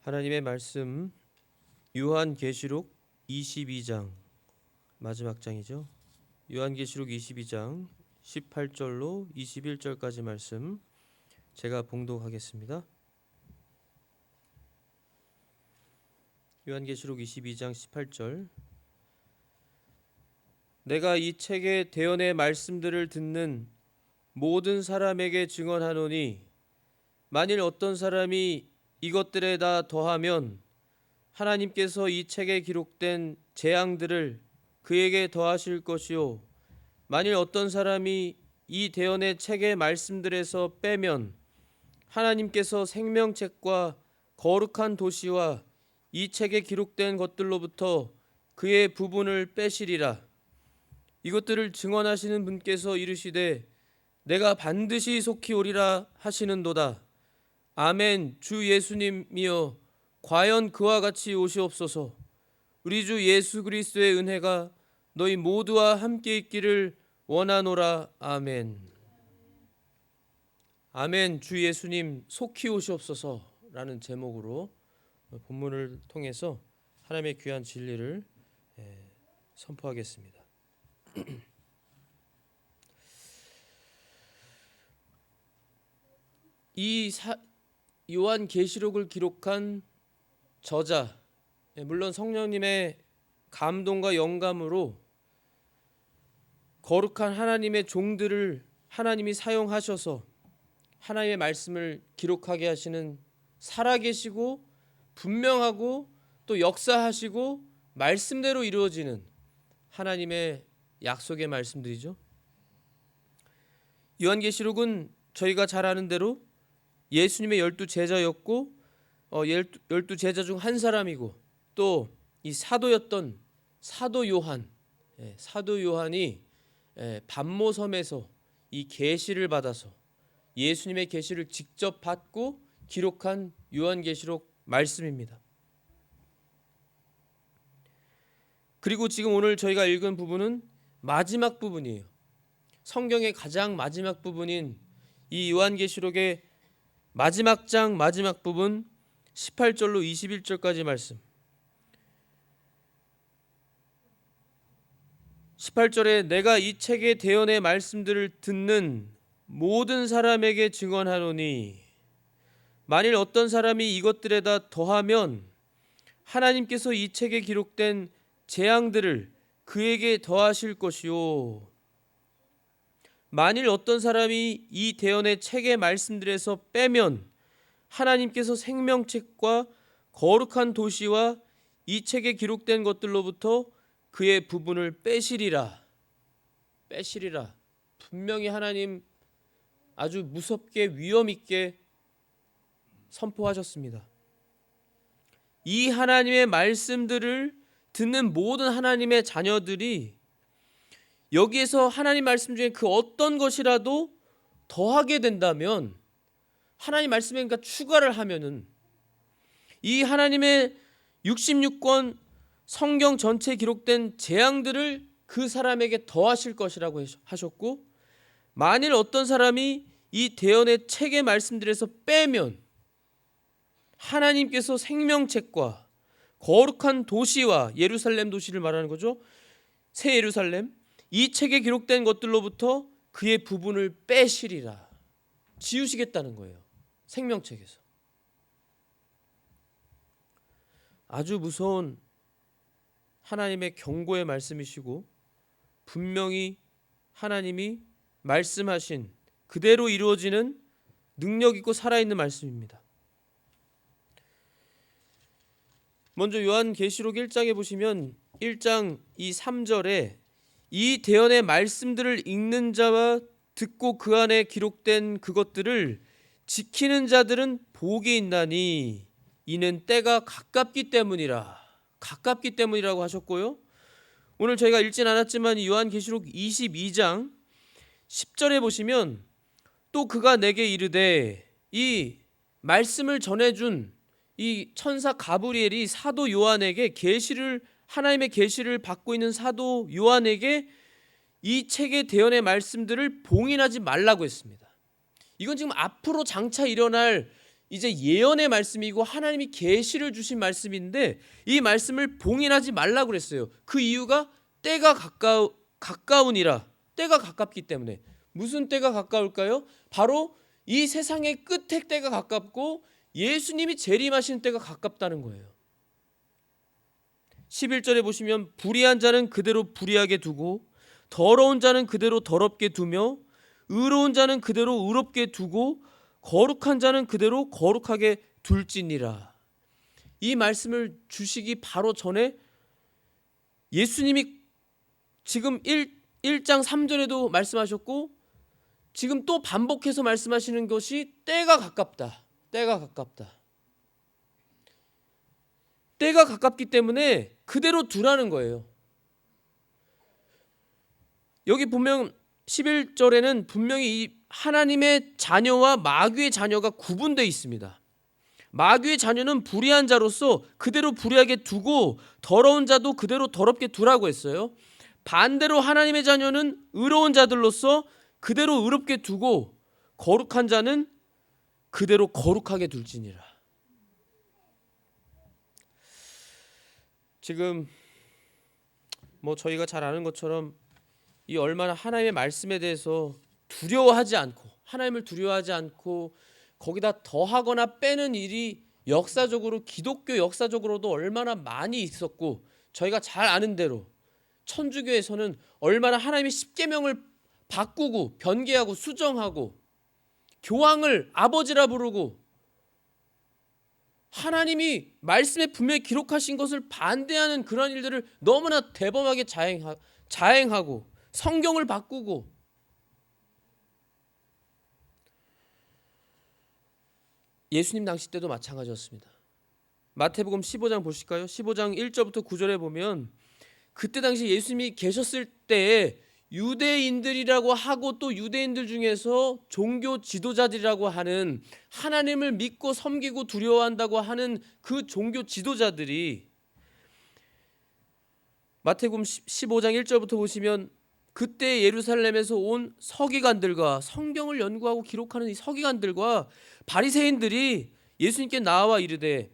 하나님의 말씀 요한계시록 22장 마지막 장이죠. 요한계시록 22장 18절로 21절까지 말씀 제가 봉독하겠습니다. 요한계시록 22장 18절. 내가 이 책의 대언의 말씀들을 듣는 모든 사람에게 증언하노니 만일 어떤 사람이 이것들에다 더하면 하나님께서 이 책에 기록된 재앙들을 그에게 더하실 것이요 만일 어떤 사람이 이 대언의 책의 말씀들에서 빼면 하나님께서 생명책과 거룩한 도시와 이 책에 기록된 것들로부터 그의 부분을 빼시리라. 이것들을 증언하시는 분께서 이르시되 내가 반드시 속히 오리라 하시는도다. 아멘. 주 예수님이여 과연 그와 같이 오시옵소서. 우리 주 예수 그리스도의 은혜가 너희 모두와 함께 있기를 원하노라. 아멘. 아멘. 주 예수님 속히 오시옵소서라는 제목으로 본문을 통해서 하나님의 귀한 진리를 선포하겠습니다. 이 요한계시록을 기록한 저자, 물론 성령님의 감동과 영감으로 거룩한 하나님의 종들을 하나님이 사용하셔서 하나님의 말씀을 기록하게 하시는 살아계시고 분명하고 또 역사하시고 말씀대로 이루어지는 하나님의 약속의 말씀들이죠. 요한계시록은 저희가 잘 아는 대로 예수님의 12제자였고 12제자 중 한 사람이고 또 이 사도였던 사도 요한이 반모섬에서 이 계시를 받아서 예수님의 계시를 직접 받고 기록한 요한계시록 말씀입니다. 그리고 지금 오늘 저희가 읽은 부분은 마지막 부분이에요. 성경의 가장 마지막 부분인 이 요한계시록의 마지막 장 마지막 부분 18절로 21절까지 말씀. 18절에 내가 이 책의 대언의 말씀들을 듣는 모든 사람에게 증언하노니 만일 어떤 사람이 이것들에다 더하면 하나님께서 이 책에 기록된 재앙들을 그에게 더하실 것이요 만일 어떤 사람이 이 대언의 책의 말씀들에서 빼면 하나님께서 생명책과 거룩한 도시와 이 책에 기록된 것들로부터 그의 부분을 빼시리라. 분명히 하나님 아주 무섭게 위험 있게 선포하셨습니다. 이 하나님의 말씀들을 듣는 모든 하나님의 자녀들이 여기에서 하나님 말씀 중에 그 어떤 것이라도 더하게 된다면 하나님 말씀에 그러니까 추가를 하면은 이 하나님의 66권 성경 전체에 기록된 재앙들을 그 사람에게 더하실 것이라고 하셨고 만일 어떤 사람이 이 대언의 책의 말씀들에서 빼면 하나님께서 생명책과 거룩한 도시와 예루살렘 도시를 말하는 거죠. 새 예루살렘 이 책에 기록된 것들로부터 그의 부분을 빼시리라. 지우시겠다는 거예요. 생명책에서. 아주 무서운 하나님의 경고의 말씀이시고 분명히 하나님이 말씀하신 그대로 이루어지는 능력 있고 살아있는 말씀입니다. 먼저 요한계시록 1장에 보시면 1장 이 3절에 이 대언의 말씀들을 읽는 자와 듣고 그 안에 기록된 그것들을 지키는 자들은 복이 있나니 이는 때가 가깝기 때문이라고 하셨고요. 오늘 저희가 읽진 않았지만 이 요한계시록 22장 10절에 보시면 또 그가 내게 이르되 이 말씀을 전해준 이 천사 가브리엘이 사도 요한에게 하나님의 계시를 받고 있는 사도 요한에게 이 책의 대언의 말씀들을 봉인하지 말라고 했습니다. 이건 지금 앞으로 장차 일어날 이제 예언의 말씀이고 하나님이 계시를 주신 말씀인데 이 말씀을 봉인하지 말라고 그랬어요. 그 이유가 때가 가까우니라. 때가 가깝기 때문에. 무슨 때가 가까울까요? 바로 이 세상의 끝의 때가 가깝고 예수님이 재림하시는 때가 가깝다는 거예요. 11절에 보시면 불의한 자는 그대로 불의하게 두고 더러운 자는 그대로 더럽게 두며 의로운 자는 그대로 의롭게 두고 거룩한 자는 그대로 거룩하게 둘지니라. 이 말씀을 주시기 바로 전에 예수님이 지금 1장 3절에도 말씀하셨고 지금 또 반복해서 말씀하시는 것이 때가 가깝다. 때가 가깝다. 때가 가깝기 때문에 그대로 두라는 거예요. 여기 보면 11절에는 분명히 이 하나님의 자녀와 마귀의 자녀가 구분되어 있습니다. 마귀의 자녀는 불의한 자로서 그대로 불의하게 두고 더러운 자도 그대로 더럽게 두라고 했어요. 반대로 하나님의 자녀는 의로운 자들로서 그대로 의롭게 두고 거룩한 자는 그대로 거룩하게 둘지니라. 지금 저희가 잘 아는 것처럼 이 얼마나 하나님의 말씀에 대해서 두려워하지 않고 하나님을 두려워하지 않고 거기다 더하거나 빼는 일이 역사적으로 기독교 역사적으로도 얼마나 많이 있었고 저희가 잘 아는 대로 천주교에서는 얼마나 하나님의 십계명을 바꾸고 변개하고 수정하고 교황을 아버지라 부르고 하나님이 말씀에 분명히 기록하신 것을 반대하는 그런 일들을 너무나 대범하게 자행하고 성경을 바꾸고 예수님 당시 때도 마찬가지였습니다. 마태복음 15장 보실까요? 15장 1절부터 9절에 보면 그때 당시 예수님이 계셨을 때에 유대인들이라고 하고 또 유대인들 중에서 종교 지도자들이라고 하는 하나님을 믿고 섬기고 두려워한다고 하는 그 종교 지도자들이 마태복음 15장 1절부터 보시면 그때 예루살렘에서 온 서기관들과 성경을 연구하고 기록하는 이 서기관들과 바리새인들이 예수님께 나와 이르되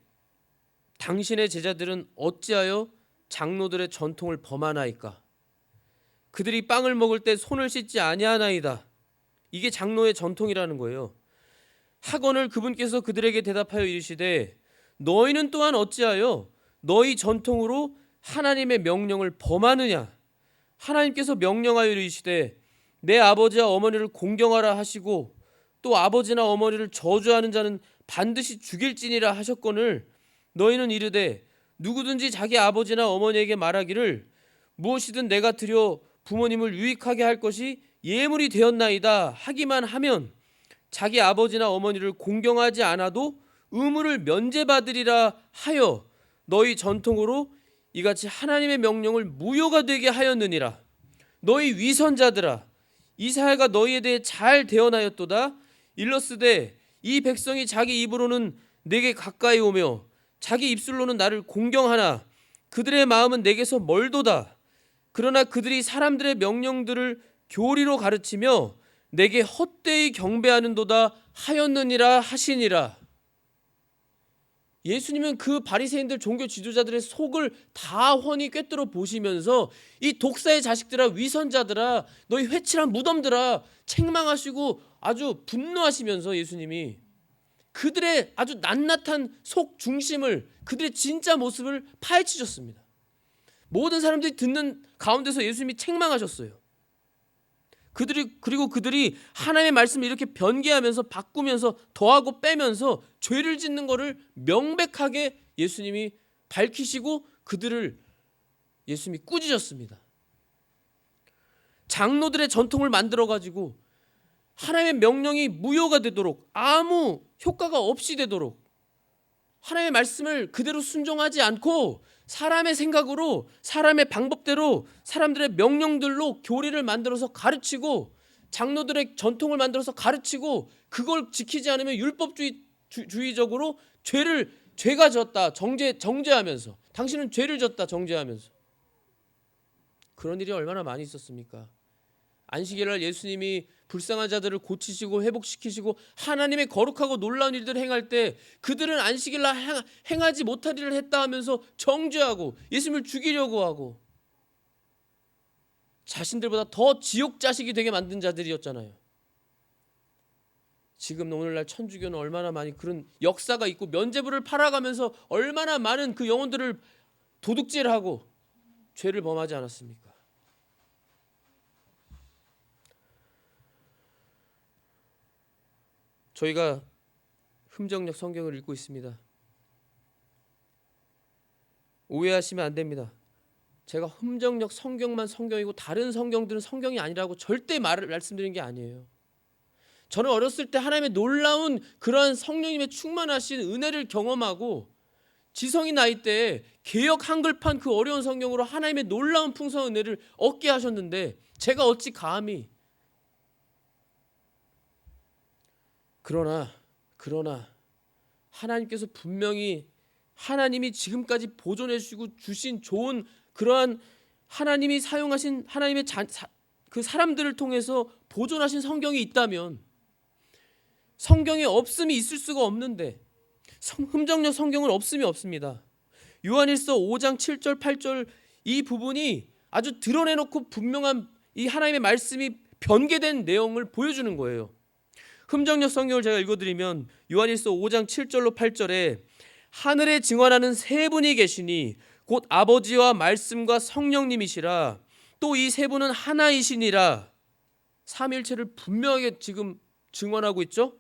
당신의 제자들은 어찌하여 장로들의 전통을 범하나이까? 그들이 빵을 먹을 때 손을 씻지 아니하나이다. 이게 장로의 전통이라는 거예요. 하거늘 그분께서 그들에게 대답하여 이르시되 너희는 또한 어찌하여 너희 전통으로 하나님의 명령을 범하느냐? 하나님께서 명령하여 이르시되 내 아버지와 어머니를 공경하라 하시고 또 아버지나 어머니를 저주하는 자는 반드시 죽일지니라 하셨거늘 너희는 이르되 누구든지 자기 아버지나 어머니에게 말하기를 무엇이든 내가 드려 부모님을 유익하게 할 것이 예물이 되었나이다 하기만 하면 자기 아버지나 어머니를 공경하지 않아도 의무를 면제받으리라 하여 너희 전통으로 이같이 하나님의 명령을 무효가 되게 하였느니라. 너희 위선자들아 이사야가 너희에 대해 잘 대언하였도다. 일러스되 이 백성이 자기 입으로는 내게 가까이 오며 자기 입술로는 나를 공경하나 그들의 마음은 내게서 멀도다. 그러나 그들이 사람들의 명령들을 교리로 가르치며 내게 헛되이 경배하는도다 하였느니라 하시니라. 예수님은 그 바리새인들 종교 지도자들의 속을 다 훤히 꿰뚫어 보시면서 이 독사의 자식들아 위선자들아 너희 회칠한 무덤들아 책망하시고 아주 분노하시면서 예수님이 그들의 아주 낱낱한 속 중심을 그들의 진짜 모습을 파헤치셨습니다. 모든 사람들이 듣는 가운데서 예수님이 책망하셨어요. 그리고 그들이 하나님의 말씀을 이렇게 변개하면서 바꾸면서 더하고 빼면서 죄를 짓는 것을 명백하게 예수님이 밝히시고 그들을 예수님이 꾸짖었습니다. 장로들의 전통을 만들어가지고 하나님의 명령이 무효가 되도록 아무 효과가 없이 되도록 하나님의 말씀을 그대로 순종하지 않고 사람의 생각으로 사람의 방법대로 사람들의 명령들로 교리를 만들어서 가르치고 장로들의 전통을 만들어서 가르치고 그걸 지키지 않으면 율법주의적으로 죄가 졌다 정죄하면서 당신은 죄를 졌다 정죄하면서 그런 일이 얼마나 많이 있었습니까? 안식일날 예수님이 불쌍한 자들을 고치시고 회복시키시고 하나님의 거룩하고 놀라운 일들을 행할 때 그들은 안식일날 행하지 못할 일을 했다 하면서 정죄하고 예수님을 죽이려고 하고 자신들보다 더 지옥 자식이 되게 만든 자들이었잖아요. 지금 오늘날 천주교는 얼마나 많이 그런 역사가 있고 면죄부를 팔아가면서 얼마나 많은 그 영혼들을 도둑질하고 죄를 범하지 않았습니까? 저희가 흠정역 성경을 읽고 있습니다. 오해하시면 안 됩니다. 제가 흠정역 성경만 성경이고 다른 성경들은 성경이 아니라고 절대 말씀드리는 게 아니에요. 저는 어렸을 때 하나님의 놀라운 그러한 성령님의 충만하신 은혜를 경험하고 지성인 나이 때에 개역 한글판 그 어려운 성경으로 하나님의 놀라운 풍성한 은혜를 얻게 하셨는데 제가 어찌 감히 그러나 하나님께서 분명히 하나님이 지금까지 보존해 주시고 주신 좋은 그러한 하나님이 사용하신 하나님의 그 사람들을 통해서 보존하신 성경이 있다면 성경에 없음이 있을 수가 없는데 흠정역 성경은 없음이 없습니다. 요한일서 5장 7절 8절 이 부분이 아주 드러내놓고 분명한 이 하나님의 말씀이 변개된 내용을 보여주는 거예요. 흠정역 성경을 제가 읽어드리면 요한일서 5장 7절로 8절에 하늘에 증언하는 세 분이 계시니 곧 아버지와 말씀과 성령님이시라 또 이 세 분은 하나이시니라. 삼일체를 분명하게 지금 증언하고 있죠.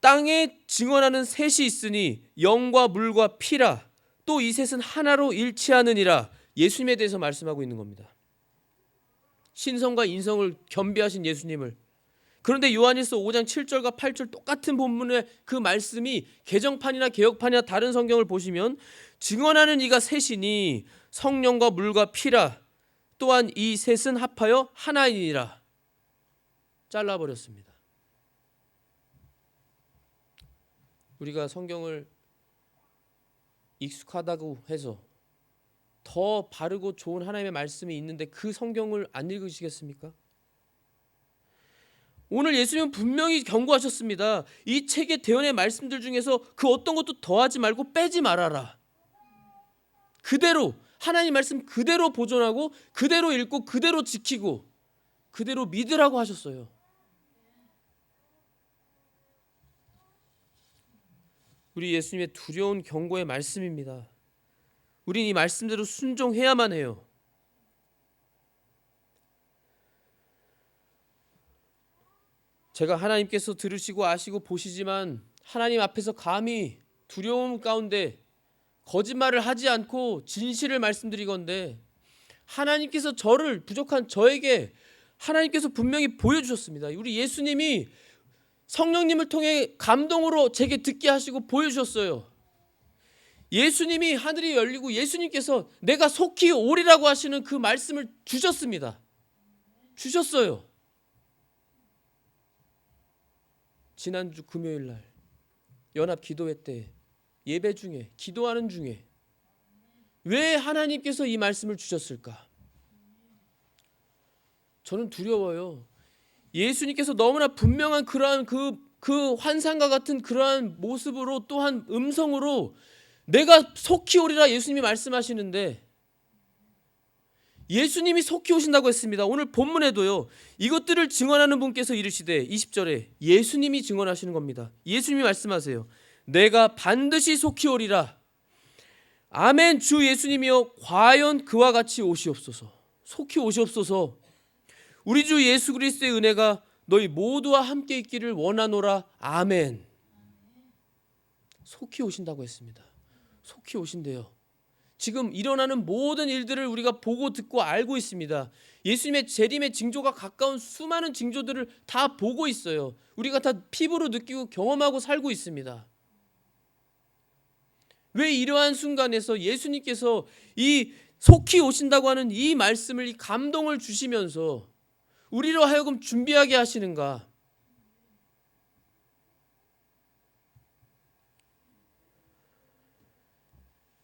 땅에 증언하는 셋이 있으니 영과 물과 피라 또 이 셋은 하나로 일치하느니라. 예수님에 대해서 말씀하고 있는 겁니다. 신성과 인성을 겸비하신 예수님을. 그런데 요한일서 5장 7절과 8절 똑같은 본문의 그 말씀이 개정판이나 개역판이나 다른 성경을 보시면 증언하는 이가 셋이니 성령과 물과 피라 또한 이 셋은 합하여 하나이니라. 잘라버렸습니다. 우리가 성경을 익숙하다고 해서 더 바르고 좋은 하나님의 말씀이 있는데 그 성경을 안 읽으시겠습니까? 오늘 예수님은 분명히 경고하셨습니다. 이 책의 대언의 말씀들 중에서 그 어떤 것도 더하지 말고 빼지 말아라. 그대로 하나님 말씀 그대로 보존하고 그대로 읽고 그대로 지키고 그대로 믿으라고 하셨어요. 우리 예수님의 두려운 경고의 말씀입니다. 우린 이 말씀대로 순종해야만 해요. 제가 하나님께서 들으시고 아시고 보시지만 하나님 앞에서 감히 두려움 가운데 거짓말을 하지 않고 진실을 말씀드리건대 하나님께서 저를 부족한 저에게 하나님께서 분명히 보여주셨습니다. 우리 예수님이 성령님을 통해 감동으로 제게 듣게 하시고 보여주셨어요. 예수님이 하늘이 열리고 예수님께서 내가 속히 오리라고 하시는 그 말씀을 주셨습니다. 주셨어요. 지난주 금요일 날 연합 기도회 때 예배 중에 기도하는 중에 왜 하나님께서 이 말씀을 주셨을까? 저는 두려워요. 예수님께서 너무나 분명한 그러한 그 환상과 같은 그러한 모습으로 또한 음성으로 내가 속히 오리라 예수님이 말씀하시는데 예수님이 속히 오신다고 했습니다. 오늘 본문에도요. 이것들을 증언하는 분께서 이르시되 20절에 예수님이 증언하시는 겁니다. 예수님이 말씀하세요. 내가 반드시 속히 오리라. 아멘. 주 예수님이여 과연 그와 같이 오시옵소서. 속히 오시옵소서. 우리 주 예수 그리스도의 은혜가 너희 모두와 함께 있기를 원하노라. 아멘. 속히 오신다고 했습니다. 속히 오신대요. 지금 일어나는 모든 일들을 우리가 보고 듣고 알고 있습니다. 예수님의 재림의 징조가 가까운 수많은 징조들을 다 보고 있어요. 우리가 다 피부로 느끼고 경험하고 살고 있습니다. 왜 이러한 순간에서 예수님께서 이 속히 오신다고 하는 이 말씀을 이 감동을 주시면서 우리로 하여금 준비하게 하시는가?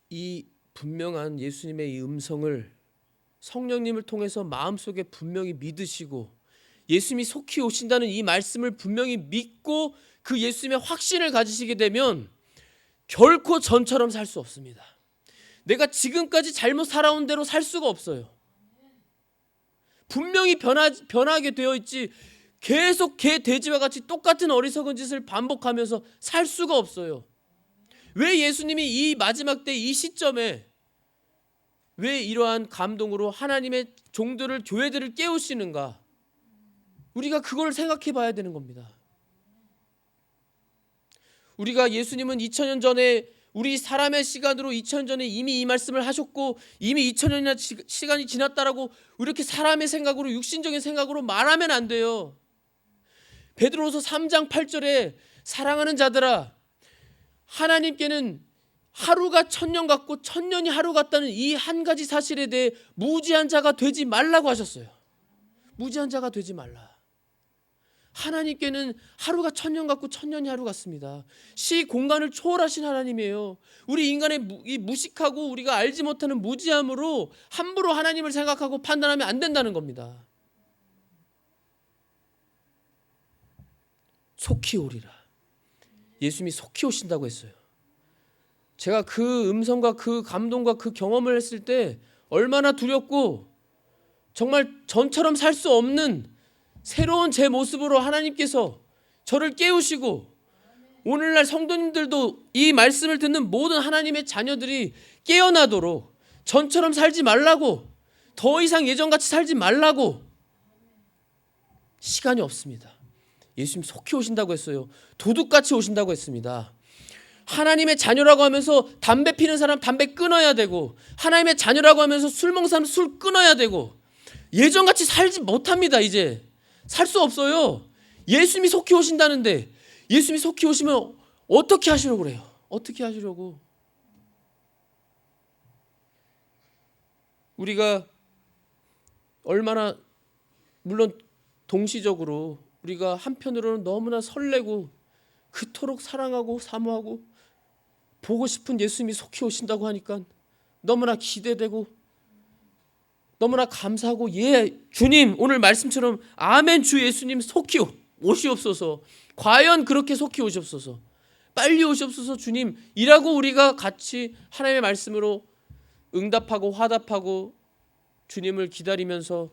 이 분명한 예수님의 이 음성을 성령님을 통해서 마음속에 분명히 믿으시고 예수님이 속히 오신다는 이 말씀을 분명히 믿고 그 예수님의 확신을 가지시게 되면 결코 전처럼 살 수 없습니다. 내가 지금까지 잘못 살아온 대로 살 수가 없어요. 분명히 변하게 되어 있지 계속 개 돼지와 같이 똑같은 어리석은 짓을 반복하면서 살 수가 없어요. 왜 예수님이 이 마지막 때 이 시점에 왜 이러한 감동으로 하나님의 종들을 교회들을 깨우시는가? 우리가 그걸 생각해 봐야 되는 겁니다. 우리가 예수님은 2000년 전에 우리 사람의 시간으로 2000년 전에 이미 이 말씀을 하셨고 이미 2000년이나 시간이 지났다라고 이렇게 사람의 생각으로 육신적인 생각으로 말하면 안 돼요. 베드로후서 3장 8절에 사랑하는 자들아 하나님께는 하루가 1000년 같고 1000년이 하루 같다는 이 한 가지 사실에 대해 무지한 자가 되지 말라고 하셨어요. 무지한 자가 되지 말라. 하나님께는 하루가 1000년 같고 1000년이 하루 같습니다. 시 공간을 초월하신 하나님이에요. 우리 인간의 이 무식하고 우리가 알지 못하는 무지함으로 함부로 하나님을 생각하고 판단하면 안 된다는 겁니다. 속히 오리라. 예수님이 속히 오신다고 했어요. 제가 그 음성과 그 감동과 그 경험을 했을 때 얼마나 두렵고 정말 전처럼 살 수 없는 새로운 제 모습으로 하나님께서 저를 깨우시고 오늘날 성도님들도 이 말씀을 듣는 모든 하나님의 자녀들이 깨어나도록 전처럼 살지 말라고 더 이상 예전같이 살지 말라고 시간이 없습니다. 예수님 속히 오신다고 했어요. 도둑같이 오신다고 했습니다. 하나님의 자녀라고 하면서 담배 피는 사람 담배 끊어야 되고 하나님의 자녀라고 하면서 술 먹는 사람 술 끊어야 되고 예전같이 살지 못합니다. 이제 살 수 없어요. 예수님이 속히 오신다는데 예수님이 속히 오시면 어떻게 하시려고 그래요? 어떻게 하시려고? 우리가 얼마나 물론 동시적으로 우리가 한편으로는 너무나 설레고 그토록 사랑하고 사모하고 보고 싶은 예수님이 속히 오신다고 하니까 너무나 기대되고 너무나 감사하고 예 주님 오늘 말씀처럼 아멘 주 예수님 속히 오시옵소서. 과연 그렇게 속히 오시옵소서. 빨리 오시옵소서 주님 이라고 우리가 같이 하나님의 말씀으로 응답하고 화답하고 주님을 기다리면서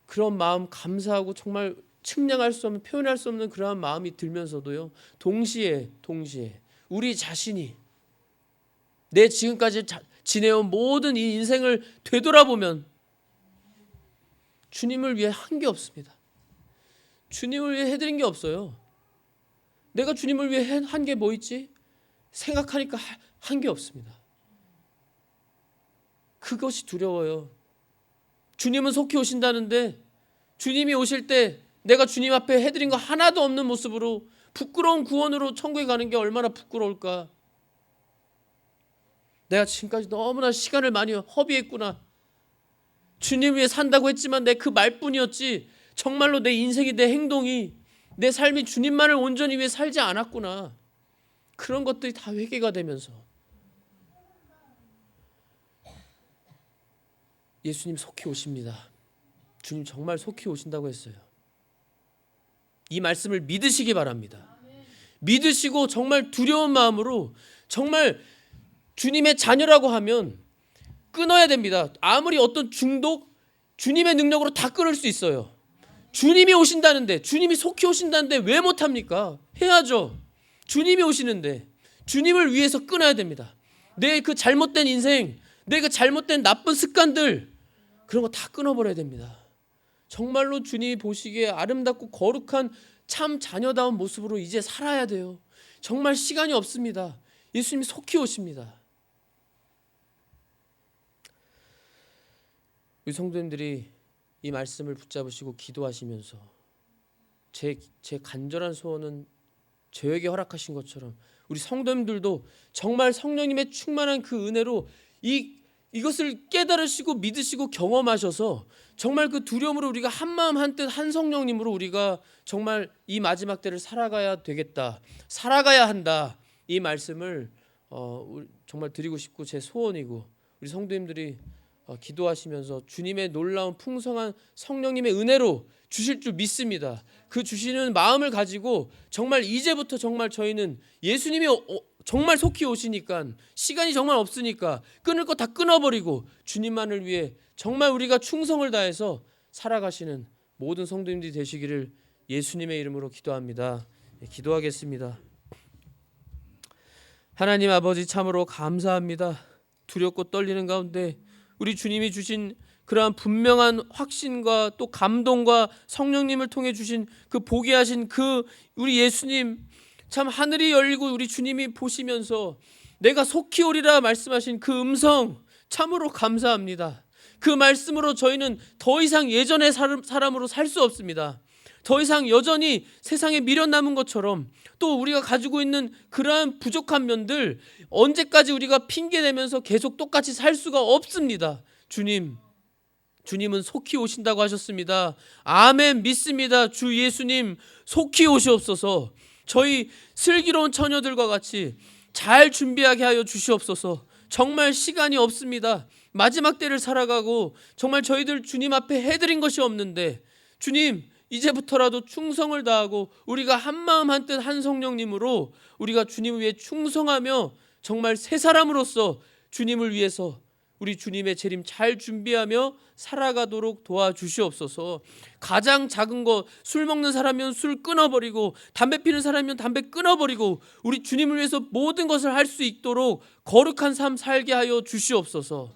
그런 마음 감사하고 정말 측량할 수 없는 표현할 수 없는 그러한 마음이 들면서도요 동시에 우리 자신이 내 지금까지 지내온 모든 이 인생을 되돌아보면 주님을 위해 한 게 없습니다. 주님을 위해 해드린 게 없어요. 내가 주님을 위해 한 게 뭐 있지? 생각하니까 한 게 없습니다. 그것이 두려워요. 주님은 속히 오신다는데 주님이 오실 때 내가 주님 앞에 해드린 거 하나도 없는 모습으로 부끄러운 구원으로 천국에 가는 게 얼마나 부끄러울까. 내가 지금까지 너무나 시간을 많이 허비했구나. 주님 위해 산다고 했지만 내 그 말뿐이었지 정말로 내 인생이 내 행동이 내 삶이 주님만을 온전히 위해 살지 않았구나. 그런 것들이 다 회개가 되면서 예수님 속히 오십니다. 주님 정말 속히 오신다고 했어요. 이 말씀을 믿으시기 바랍니다. 믿으시고 정말 두려운 마음으로 정말 주님의 자녀라고 하면 끊어야 됩니다. 아무리 어떤 중독 주님의 능력으로 다 끊을 수 있어요. 주님이 오신다는데 주님이 속히 오신다는데 왜 못합니까? 해야죠. 주님이 오시는데 주님을 위해서 끊어야 됩니다. 내 그 잘못된 인생 내 그 잘못된 나쁜 습관들 그런 거 다 끊어버려야 됩니다. 정말로 주님이 보시기에 아름답고 거룩한 참 자녀다운 모습으로 이제 살아야 돼요. 정말 시간이 없습니다. 예수님이 속히 오십니다. 우리 성도님들이 이 말씀을 붙잡으시고 기도하시면서 제 간절한 소원은 저에게 허락하신 것처럼 우리 성도님들도 정말 성령님의 충만한 그 은혜로 이것을 깨달으시고 믿으시고 경험하셔서 정말 그 두려움으로 우리가 한마음 한뜻 한 성령님으로 우리가 정말 이 마지막 때를 살아가야 되겠다. 살아가야 한다. 이 말씀을 정말 드리고 싶고 제 소원이고 우리 성도님들이 기도하시면서 주님의 놀라운 풍성한 성령님의 은혜로 주실 줄 믿습니다. 그 주시는 마음을 가지고 정말 이제부터 정말 저희는 예수님이 정말 속히 오시니까 시간이 정말 없으니까 끊을 거 다 끊어버리고 주님만을 위해 정말 우리가 충성을 다해서 살아가시는 모든 성도님들이 되시기를 예수님의 이름으로 기도합니다. 기도하겠습니다. 하나님 아버지, 참으로 감사합니다. 두렵고 떨리는 가운데 우리 주님이 주신 그러한 분명한 확신과 또 감동과 성령님을 통해 주신 그 보게 하신 그 우리 예수님, 참 하늘이 열리고 우리 주님이 보시면서 내가 속히 오리라 말씀하신 그 음성, 참으로 감사합니다. 그 말씀으로 저희는 더 이상 예전의 사람으로 살 수 없습니다. 더 이상 여전히 세상에 미련 남은 것처럼 또 우리가 가지고 있는 그러한 부족한 면들 언제까지 우리가 핑계대면서 계속 똑같이 살 수가 없습니다. 주님은 속히 오신다고 하셨습니다. 아멘, 믿습니다. 주 예수님 속히 오시옵소서. 저희 슬기로운 처녀들과 같이 잘 준비하게 하여 주시옵소서. 정말 시간이 없습니다. 마지막 때를 살아가고 정말 저희들 주님 앞에 해드린 것이 없는데 주님, 이제부터라도 충성을 다하고 우리가 한마음 한뜻 한 성령님으로 우리가 주님을 위해 충성하며 정말 새 사람으로서 주님을 위해서 우리 주님의 재림 잘 준비하며 살아가도록 도와주시옵소서. 가장 작은 것, 술 먹는 사람이면 술 끊어버리고 담배 피는 사람이면 담배 끊어버리고 우리 주님을 위해서 모든 것을 할 수 있도록 거룩한 삶 살게 하여 주시옵소서.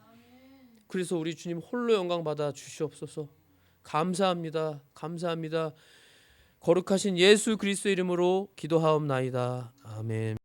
그래서 우리 주님 홀로 영광 받아 주시옵소서. 감사합니다. 감사합니다. 거룩하신 예수 그리스도 이름으로 기도하옵나이다. 아멘.